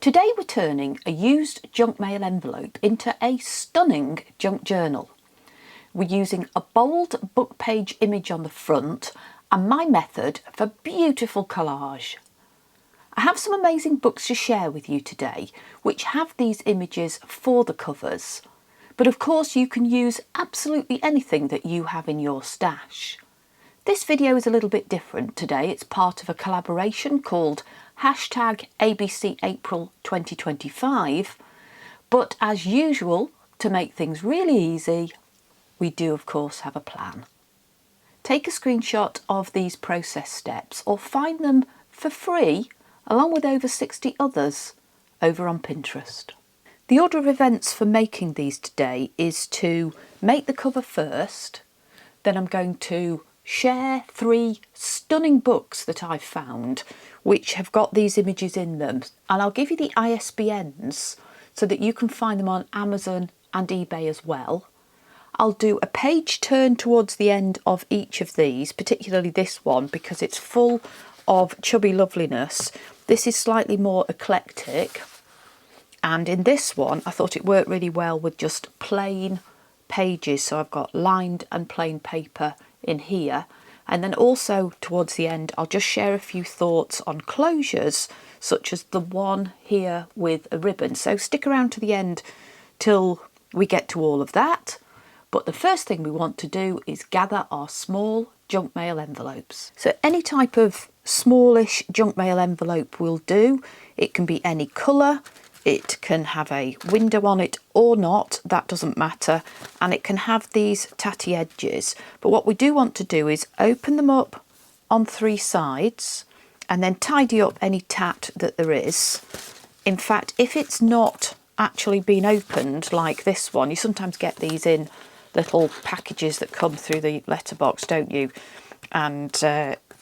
Today we're turning a used junk mail envelope into a stunning junk journal. We're using a bold book page image on the front and my method for beautiful collage. I have some amazing books to share with you today which have these images for the covers, but of course you can use absolutely anything that you have in your stash. This video is a little bit different today. It's part of a collaboration called #ABCApril2025, but as usual, to make things really easy, we do of course have a plan. Take a screenshot of these process steps or find them for free along with over 60 others over on Pinterest. The order of events for making these today is to make the cover first, then I'm going to share 3 stunning books that I've found which have got these images in them, and I'll give you the ISBNs so that you can find them on Amazon and eBay as well. I'll do a page turn towards the end of each of these, particularly this one because it's full of chubby loveliness. This is slightly more eclectic, and in this one I thought it worked really well with just plain pages, so I've got lined and plain paper in here, and then also towards the end I'll just share a few thoughts on closures such as the one here with a ribbon. So stick around to the end till we get to all of that, but the first thing we want to do is gather our small junk mail envelopes. So any type of smallish junk mail envelope will do. It can be any colour, it can have a window on it or not, that doesn't matter, and it can have these tatty edges. But what we do want to do is open them up on 3 sides and then tidy up any tat that there is. In fact, if it's not actually been opened like this one, you sometimes get these in little packages that come through the letterbox, don't you? And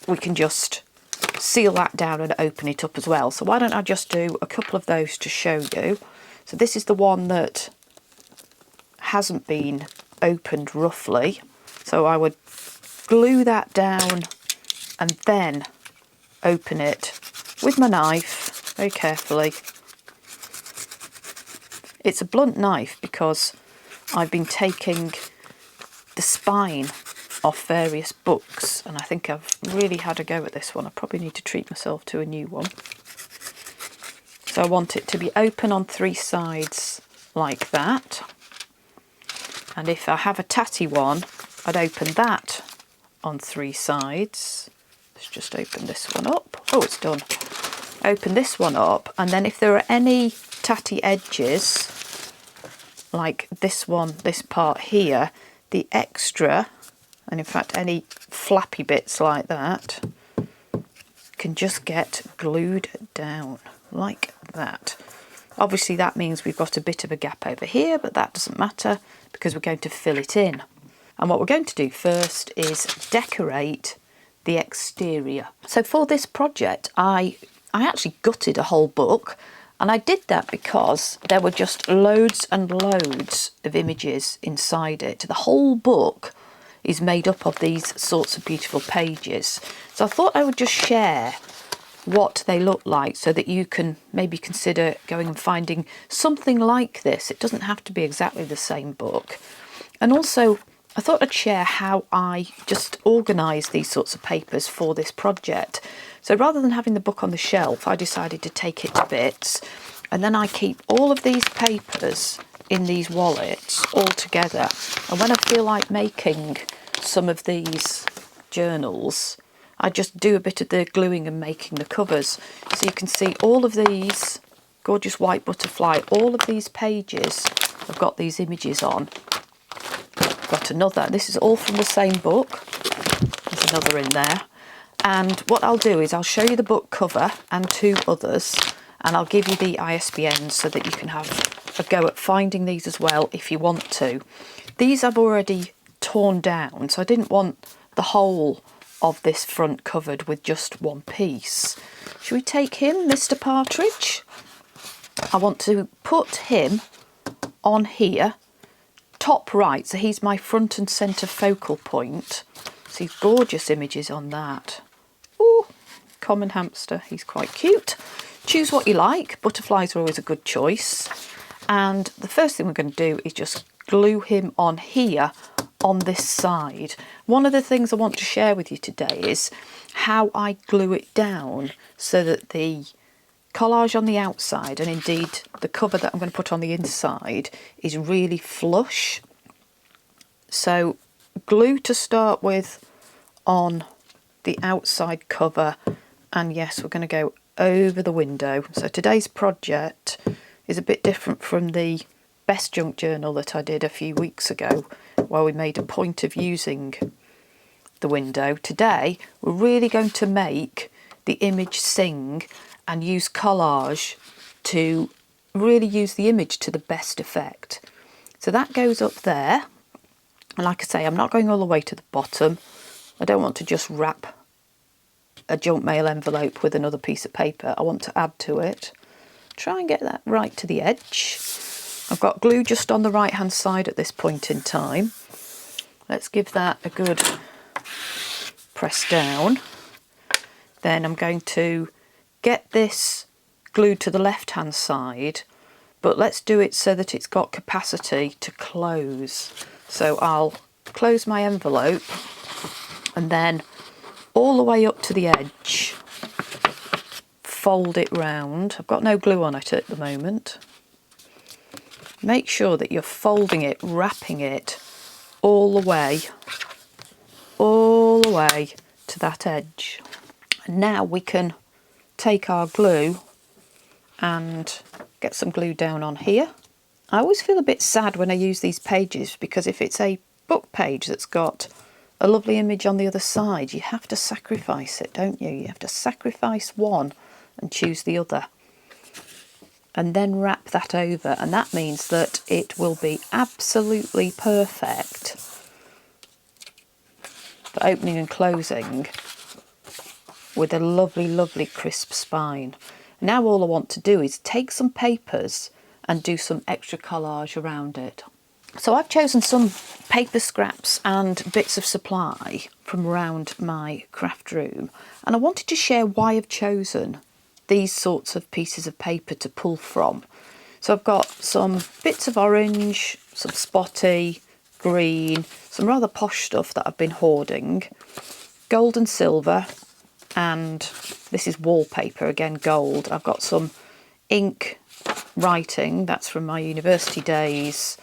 we can just seal that down and open it up as well. So why don't I just do a couple of those to show you. So this is the one that hasn't been opened roughly, so I would glue that down and then open it with my knife very carefully. It's a blunt knife because I've been taking the spine off various books and I think I've really had a go at this one. I probably need to treat myself to a new one. So I want it to be open on 3 sides like that, and if I have a tatty one I'd open that on 3 sides. Let's just open this one up. Oh, it's done. Open this one up, and then if there are any tatty edges like this one, this part here, the extra, and in fact any flappy bits like that, can just get glued down like that. Obviously that means we've got a bit of a gap over here, but that doesn't matter because we're going to fill it in. And what we're going to do first is decorate the exterior. So for this project I actually gutted a whole book, and I did that because there were just loads and loads of images inside it. The whole book is made up of these sorts of beautiful pages. So I thought I would just share what they look like so that you can maybe consider going and finding something like this. It doesn't have to be exactly the same book. And also I thought I'd share how I just organise these sorts of papers for this project. So rather than having the book on the shelf, I decided to take it to bits, and then I keep all of these papers in these wallets all together. And when I feel like making some of these journals, I just do a bit of the gluing and making the covers. So you can see all of these gorgeous white butterfly, all of these pages have got these images on. Got another, this is all from the same book, there's another in there. And what I'll do is I'll show you the book cover and 2 others, and I'll give you the ISBNs so that you can have a go at finding these as well if you want to. These I've already torn down, so I didn't want the whole of this front covered with just one piece. Should we take him, Mr. Partridge? I want to put him on here, top right, so he's my front and centre focal point. See gorgeous images on that. Ooh, common hamster, he's quite cute. Choose what you like. Butterflies are always a good choice. And the first thing we're going to do is just glue him on here on this side. One of the things I want to share with you today is how I glue it down so that the collage on the outside, and indeed the cover that I'm going to put on the inside, is really flush. So glue to start with on the outside cover, and yes, we're going to go over the window. So today's project is a bit different from the best junk journal that I did a few weeks ago, where we made a point of using the window. Today we're really going to make the image sing and use collage to really use the image to the best effect. So that goes up there, and like I say, I'm not going all the way to the bottom. I don't want to just wrap a junk mail envelope with another piece of paper. I want to add to it. Try and get that right to the edge. I've got glue just on the right hand side at this point in time. Let's give that a good press down. Then I'm going to get this glued to the left hand side, but let's do it so that it's got capacity to close. So I'll close my envelope and then all the way up to the edge, fold it round. I've got no glue on it at the moment. Make sure that you're folding it, wrapping it all the way to that edge. And now we can take our glue and get some glue down on here. I always feel a bit sad when I use these pages, because if it's a book page that's got a lovely image on the other side, you have to sacrifice it, don't you? You have to sacrifice one and choose the other, and then wrap that over, and that means that it will be absolutely perfect for opening and closing with a lovely crisp spine. Now all I want to do is take some papers and do some extra collage around it. So I've chosen some paper scraps and bits of supply from around my craft room, and I wanted to share why I've chosen these sorts of pieces of paper to pull from. So I've got some bits of orange, some spotty, green, some rather posh stuff that I've been hoarding, gold and silver, and this is wallpaper, again gold. I've got some ink writing, that's from my university days,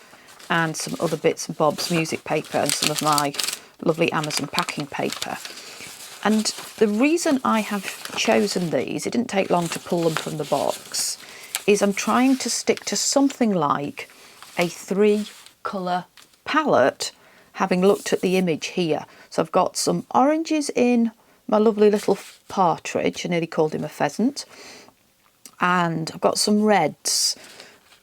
and some other bits and bobs, music paper, and some of my lovely Amazon packing paper. And the reason I have chosen these, it didn't take long to pull them from the box, is I'm trying to stick to something like a 3-colour palette, having looked at the image here. So I've got some oranges in my lovely little partridge, I nearly called him a pheasant, and I've got some reds,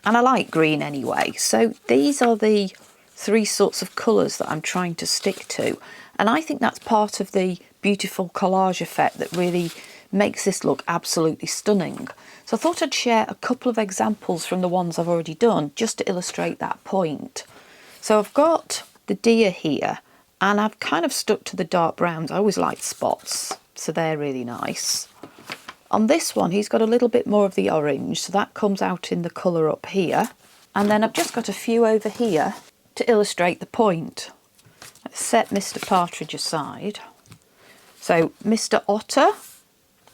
and I like green anyway. So these are the 3 sorts of colours that I'm trying to stick to, and I think that's part of the beautiful collage effect that really makes this look absolutely stunning. So I thought I'd share a couple of examples from the ones I've already done just to illustrate that point. So I've got the deer here, and I've kind of stuck to the dark browns. I always like spots, so they're really nice. On this one, he's got a little bit more of the orange, so that comes out in the colour up here. And then I've just got a few over here to illustrate the point. Let's set Mr. Partridge aside. So Mr. Otter,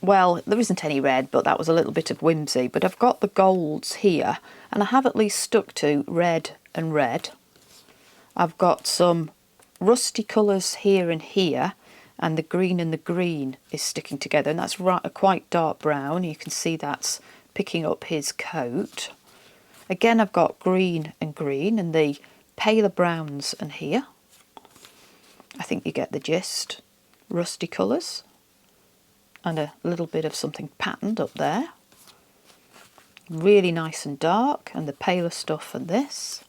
well, there isn't any red, but that was a little bit of whimsy. But I've got the golds here, and I have at least stuck to red and red. I've got some rusty colours here and here, and the green and the green is sticking together, and that's a quite dark brown. You can see that's picking up his coat. Again, I've got green and green, and the paler browns and here. I think you get the gist. Rusty colours and a little bit of something patterned up there. Really nice and dark, and the paler stuff and this.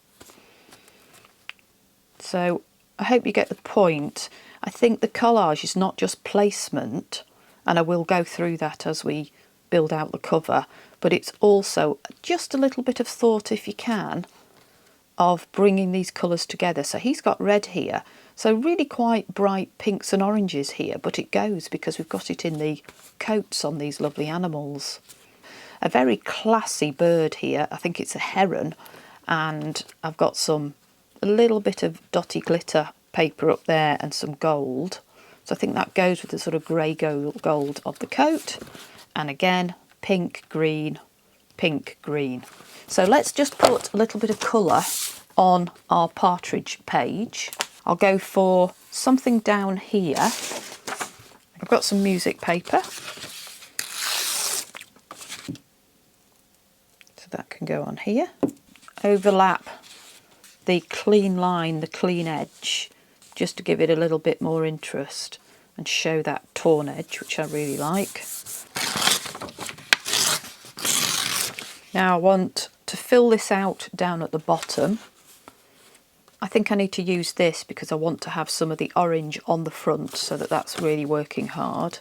So I hope you get the point. I think the collage is not just placement, and I will go through that as we build out the cover, but it's also just a little bit of thought, if you can, of bringing these colours together. So he's got red here, so really quite bright pinks and oranges here, but it goes because we've got it in the coats on these lovely animals. a very classy bird here. I think it's a heron, and I've got a little bit of dotty glitter paper up there and some gold. So I think that goes with the sort of grey gold of the coat. And again, pink, green, pink, green. So let's just put a little bit of colour on our partridge page. I'll go for something down here. I've got some music paper. So that can go on here. Overlap the clean line, the clean edge, just to give it a little bit more interest and show that torn edge, which I really like. Now I want to fill this out down at the bottom. I think I need to use this because I want to have some of the orange on the front, so that that's really working hard.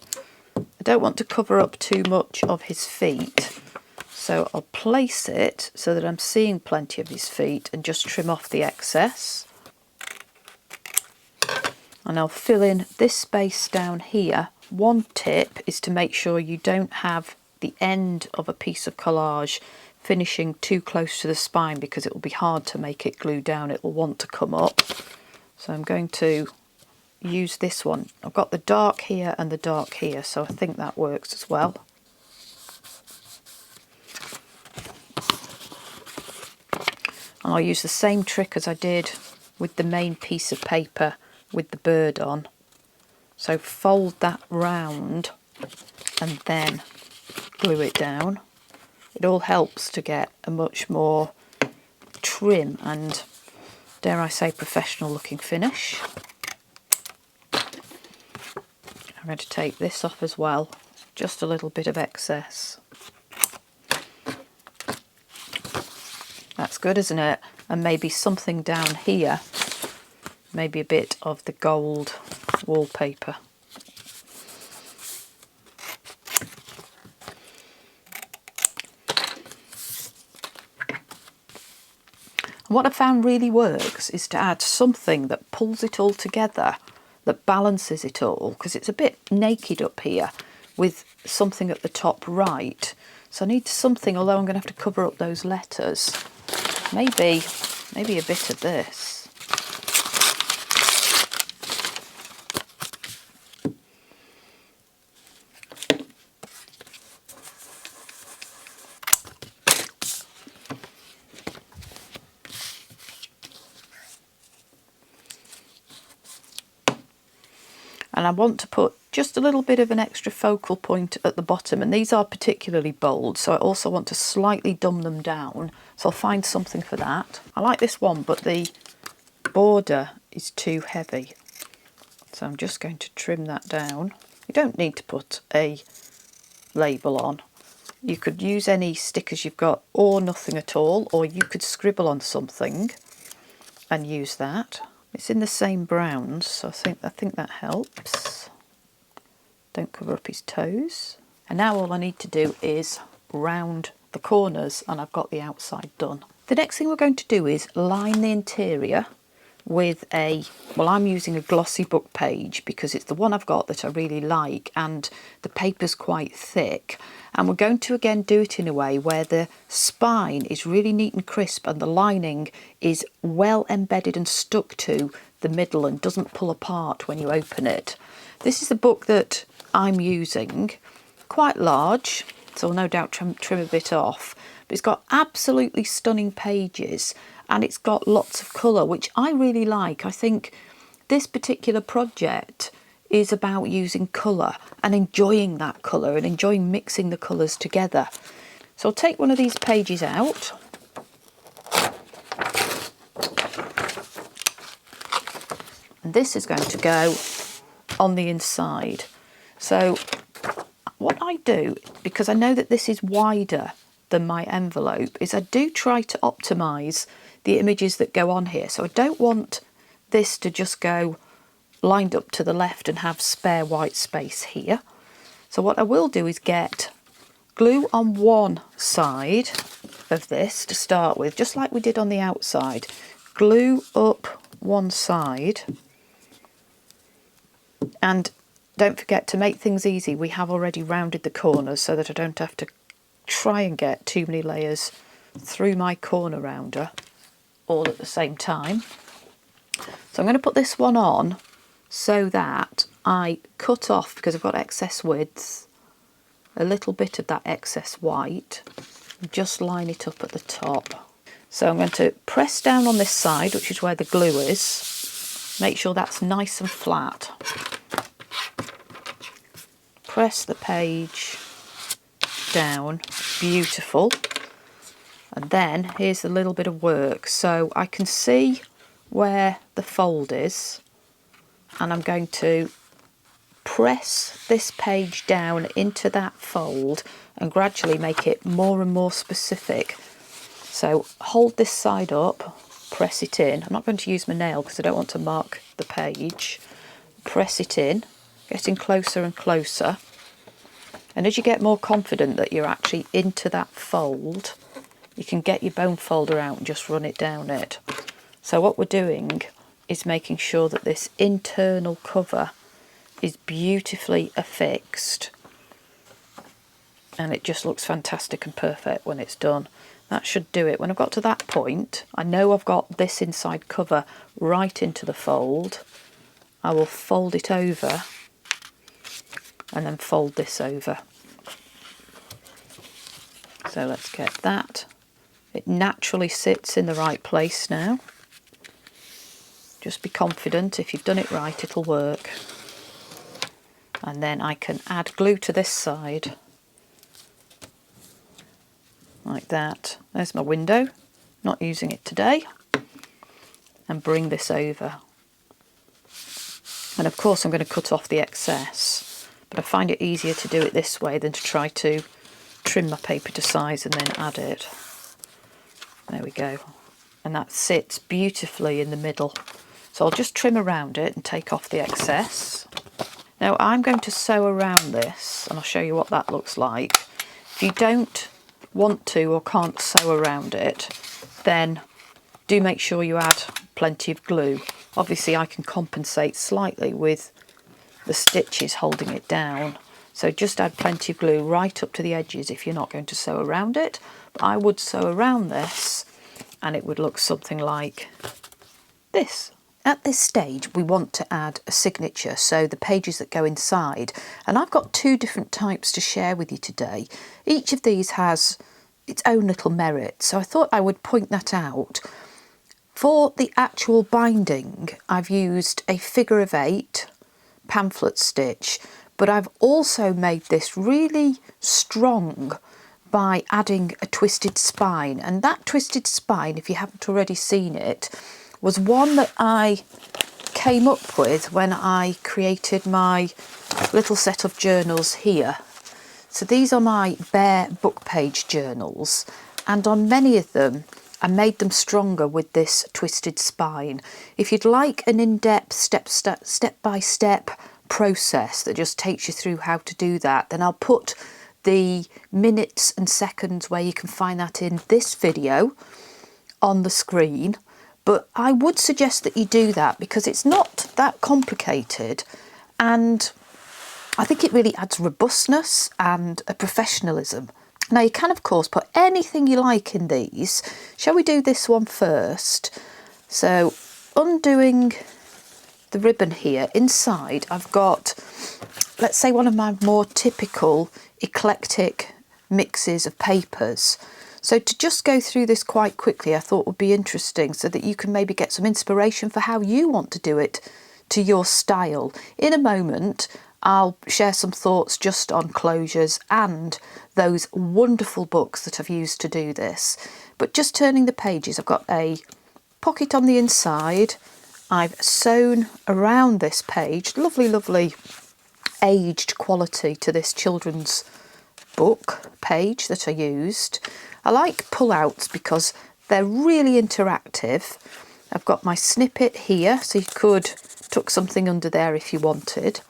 I don't want to cover up too much of his feet, so I'll place it so that I'm seeing plenty of his feet and just trim off the excess. And I'll fill in this space down here. One tip is to make sure you don't have the end of a piece of collage finishing too close to the spine, because it will be hard to make it glue down. It will want to come up. So I'm going to use this one. I've got the dark here and the dark here, so I think that works as well. And I'll use the same trick as I did with the main piece of paper with the bird on. So fold that round and then glue it down. It all helps to get a much more trim and, dare I say, professional looking finish. I'm going to take this off as well, just a little bit of excess. That's good, isn't it? And maybe something down here, maybe a bit of the gold wallpaper. What I found really works is to add something that pulls it all together, that balances it all, because it's a bit naked up here with something at the top right. So I need something, although I'm going to have to cover up those letters, maybe a bit of this. And I want to put just a little bit of an extra focal point at the bottom, and these are particularly bold, so I also want to slightly dumb them down, so I'll find something for that. I like this one, but the border is too heavy, so I'm just going to trim that down. You don't need to put a label on. You could use any stickers you've got, or nothing at all, or you could scribble on something and use that. It's in the same browns, so I think that helps. Don't cover up his toes. And now all I need to do is round the corners, and I've got the outside done. The next thing we're going to do is line the interior with I'm using a glossy book page because it's the one I've got that I really like, and the paper's quite thick. And we're going to again do it in a way where the spine is really neat and crisp and the lining is well embedded and stuck to the middle and doesn't pull apart when you open it. This is the book that I'm using, quite large, so I'll no doubt trim a bit off, but it's got absolutely stunning pages and it's got lots of colour, which I really like. I think this particular project is about using colour and enjoying that colour and enjoying mixing the colours together. So I'll take one of these pages out. And this is going to go on the inside. So what I do, because I know that this is wider than my envelope, is I do try to optimise the images that go on here. So I don't want this to just go lined up to the left and have spare white space here. So what I will do is get glue on one side of this to start with, just like we did on the outside. Glue up one side, and don't forget, to make things easy, we have already rounded the corners so that I don't have to try and get too many layers through my corner rounder all at the same time. So I'm going to put this one on so that I cut off, because I've got excess width, a little bit of that excess white, and just line it up at the top. So I'm going to press down on this side, which is where the glue is. Make sure that's nice and flat. Press the page down, beautiful. And then here's a little bit of work. So I can see where the fold is, and I'm going to press this page down into that fold and gradually make it more and more specific. So hold this side up, press it in. I'm not going to use my nail because I don't want to mark the page. Press it in, getting closer and closer. And as you get more confident that you're actually into that fold, you can get your bone folder out and just run it down it. So what we're doing is making sure that this internal cover is beautifully affixed, and it just looks fantastic and perfect when it's done. That should do it. When I've got to that point, I know I've got this inside cover right into the fold. I will fold it over and then fold this over. So let's get that. It naturally sits in the right place now. Just be confident, if you've done it right, it'll work. And then I can add glue to this side, like that. There's my window, not using it today. And bring this over. And of course I'm going to cut off the excess, but I find it easier to do it this way than to try to trim my paper to size and then add it. There we go. And that sits beautifully in the middle. So I'll just trim around it and take off the excess. Now I'm going to sew around this, and I'll show you what that looks like. If you don't want to or can't sew around it, then do make sure you add plenty of glue. Obviously I can compensate slightly with the stitches holding it down. So just add plenty of glue right up to the edges if you're not going to sew around it. But I would sew around this and it would look something like this. At this stage we want to add a signature, so the pages that go inside. And I've got two different types to share with you today. Each of these has its own little merit, so I thought I would point that out. For the actual binding, I've used a figure of 8 pamphlet stitch, but I've also made this really strong by adding a twisted spine. And that twisted spine, if you haven't already seen it, was one that I came up with when I created my little set of journals here. So these are my bare book page journals, and on many of them I made them stronger with this twisted spine. If you'd like an in-depth step-by-step process that just takes you through how to do that, then I'll put the minutes and seconds where you can find that in this video on the screen. But I would suggest that you do that because it's not that complicated, and I think it really adds robustness and a professionalism. Now you can of course put anything you like in these. Shall we do this one first? So undoing the ribbon here, inside I've got, let's say, one of my more typical eclectic mixes of papers. So to just go through this quite quickly I thought would be interesting, so that you can maybe get some inspiration for how you want to do it to your style. In a moment I'll share some thoughts just on closures and those wonderful books that I've used to do this. But just turning the pages, I've got a pocket on the inside. I've sewn around this page, lovely, lovely aged quality to this children's book page that I used. I like pull-outs because they're really interactive. I've got my snippet here, so you could tuck something under there if you wanted.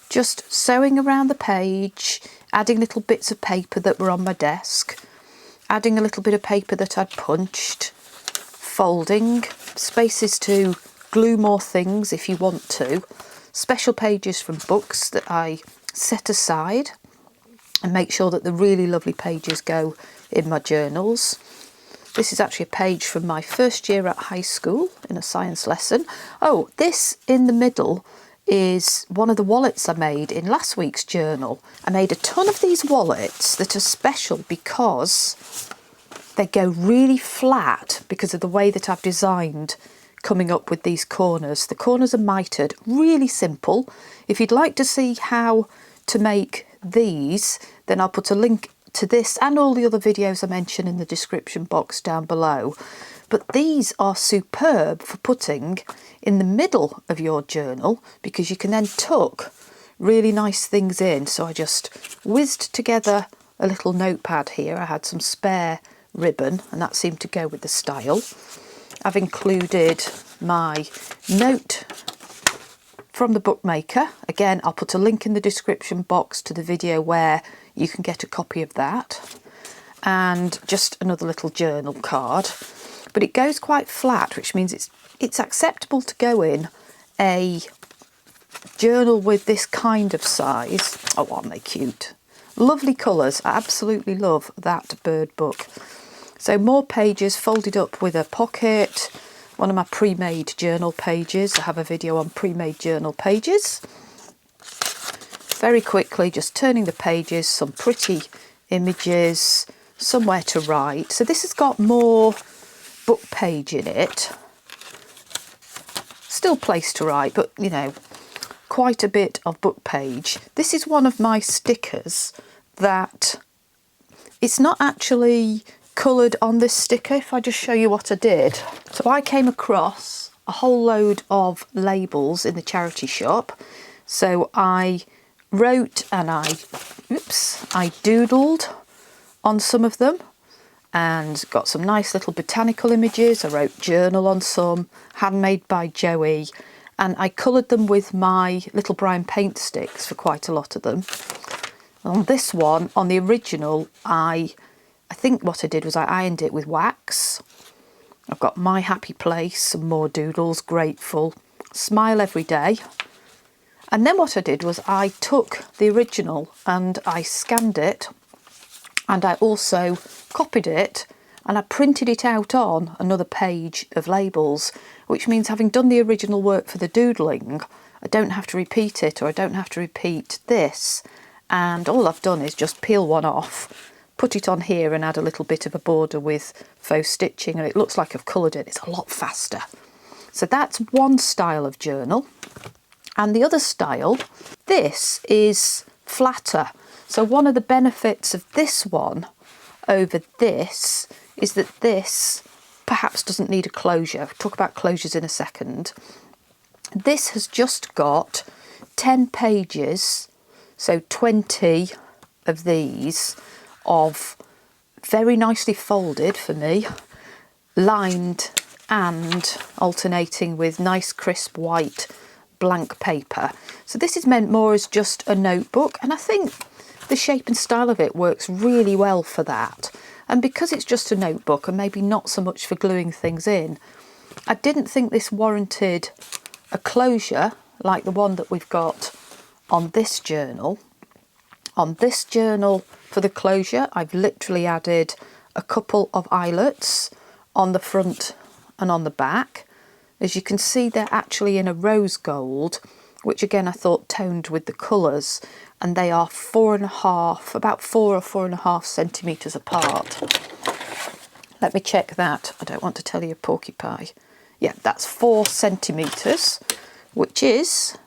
Just sewing around the page, adding little bits of paper that were on my desk, adding a little bit of paper that I'd punched, folding, spaces to glue more things if you want to, special pages from books that I set aside. and make sure that the really lovely pages go in my journals. This is actually a page from my first year at high school in a science lesson. Oh, this in the middle is one of the wallets I made in last week's journal. I made a ton of these wallets that are special because they go really flat because of the way that I've designed coming up with these corners. The corners are mitered, really simple. If you'd like to see how to make these, then I'll put a link to this and all the other videos I mention in the description box down below. But these are superb for putting in the middle of your journal because you can then tuck really nice things in. So I just whizzed together a little notepad here. I had some spare ribbon and that seemed to go with the style. I've included my note from the bookmaker. Again, I'll put a link in the description box to the video where you can get a copy of that. And just another little journal card. But it goes quite flat, which means it's acceptable to go in a journal with this kind of size. Oh, aren't they cute? Lovely colours. I absolutely love that bird book. So more pages folded up with a pocket. One of my pre-made journal pages. I have a video on pre-made journal pages. Very quickly, just turning the pages, some pretty images, somewhere to write. So this has got more book page in it. Still place to write, but you know, quite a bit of book page. This is one of my stickers that it's not actually coloured on this sticker. If I just show you what I did. So I came across a whole load of labels in the charity shop. So I wrote and I doodled on some of them and got some nice little botanical images. I wrote journal on some, handmade by Joie, and I coloured them with my little brown paint sticks for quite a lot of them. On this one, on the original, I think what I did was I ironed it with wax. I've got my happy place, some more doodles, grateful, smile every day. And then what I did was I took the original and I scanned it and I also copied it and I printed it out on another page of labels, which means having done the original work for the doodling, I don't have to repeat it, or I don't have to repeat this. And all I've done is just peel one off, put it on here and add a little bit of a border with faux stitching, and it looks like I've coloured it. It's a lot faster. So that's one style of journal. And the other style, this is flatter. So one of the benefits of this one over this is that this perhaps doesn't need a closure. I'll talk about closures in a second. This has just got 10 pages, so 20 of these, of very nicely folded for me, lined and alternating with nice crisp white blank paper. So this is meant more as just a notebook, and I think the shape and style of it works really well for that. And because it's just a notebook and maybe not so much for gluing things in, I didn't think this warranted a closure like the one that we've got on this journal. On this journal, for the closure, I've literally added a couple of eyelets on the front and on the back. As you can see, they're actually in a rose gold, which again I thought toned with the colours, and they are about 4 or 4.5 centimetres apart. Let me check that. I don't want to tell you a porcupine. Yeah, that's 4 centimetres, which is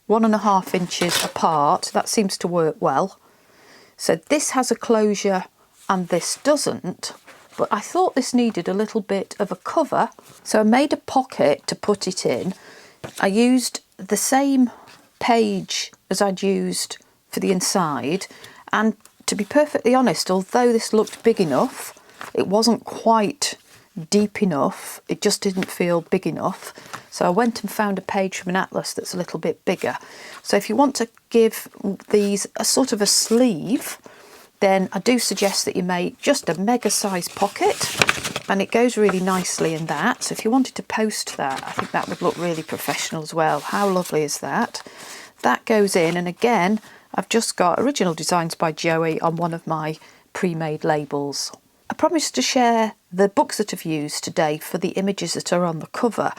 1.5 inches apart. That seems to work well. So this has a closure and this doesn't, but I thought this needed a little bit of a cover, so I made a pocket to put it in. I used the same page as I'd used for the inside, and to be perfectly honest, although this looked big enough, it wasn't quite deep enough. It just didn't feel big enough. So I went and found a page from an atlas that's a little bit bigger. So if you want to give these a sort of a sleeve, then I do suggest that you make just a mega size pocket, and it goes really nicely in that. So if you wanted to post that, I think that would look really professional as well. How lovely is that? That goes in, and again, I've just got original designs by Joie on one of my pre-made labels. I promised to share the books that I've used today for the images that are on the cover,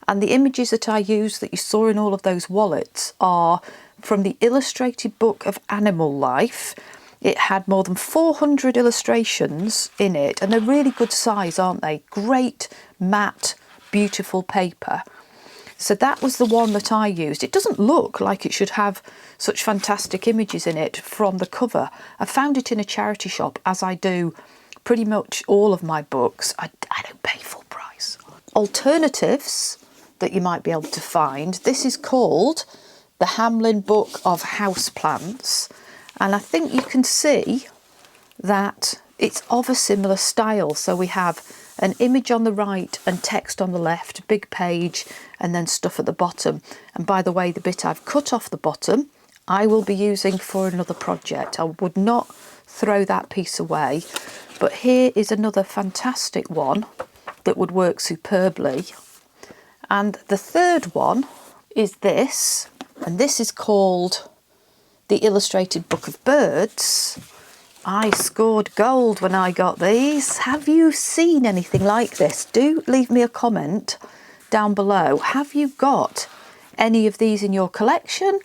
and the images that I used that you saw in all of those wallets are from the illustrated book of Animal Life. It had more than 400 illustrations in it, and they're really good size, aren't they? Great matte, beautiful paper. So that was the one that I used. It doesn't look like it should have such fantastic images in it from the cover. I found it in a charity shop, as I do pretty much all of my books. I don't pay full price. Alternatives that you might be able to find. This is called the Hamlin Book of Houseplants. And I think you can see that it's of a similar style. So we have an image on the right and text on the left, big page, and then stuff at the bottom. And by the way, the bit I've cut off the bottom, I will be using for another project. I would not throw that piece away. But here is another fantastic one that would work superbly. And the third one is this, and this is called the Illustrated Book of Birds. I scored gold when I got these. Have you seen anything like this? Do leave me a comment down below. Have you got any of these in your collection,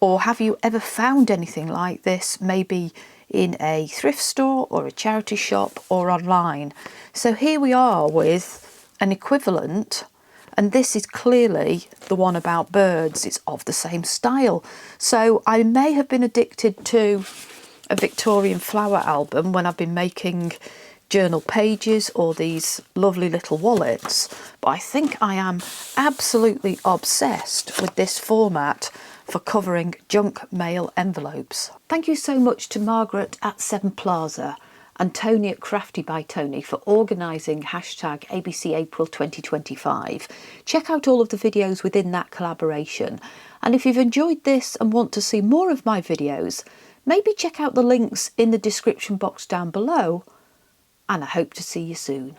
or have you ever found anything like this, maybe in a thrift store or a charity shop or online? So here we are with an equivalent, and this is clearly the one about birds. It's of the same style. So I may have been addicted to a Victorian flower album when I've been making journal pages or these lovely little wallets, but I think I am absolutely obsessed with this format for covering junk mail envelopes. Thank you so much to Margaret at 7 Plaza and Tony at Crafty by Tony for organising hashtag ABC April 2025. Check out all of the videos within that collaboration. And if you've enjoyed this and want to see more of my videos, maybe check out the links in the description box down below, and I hope to see you soon.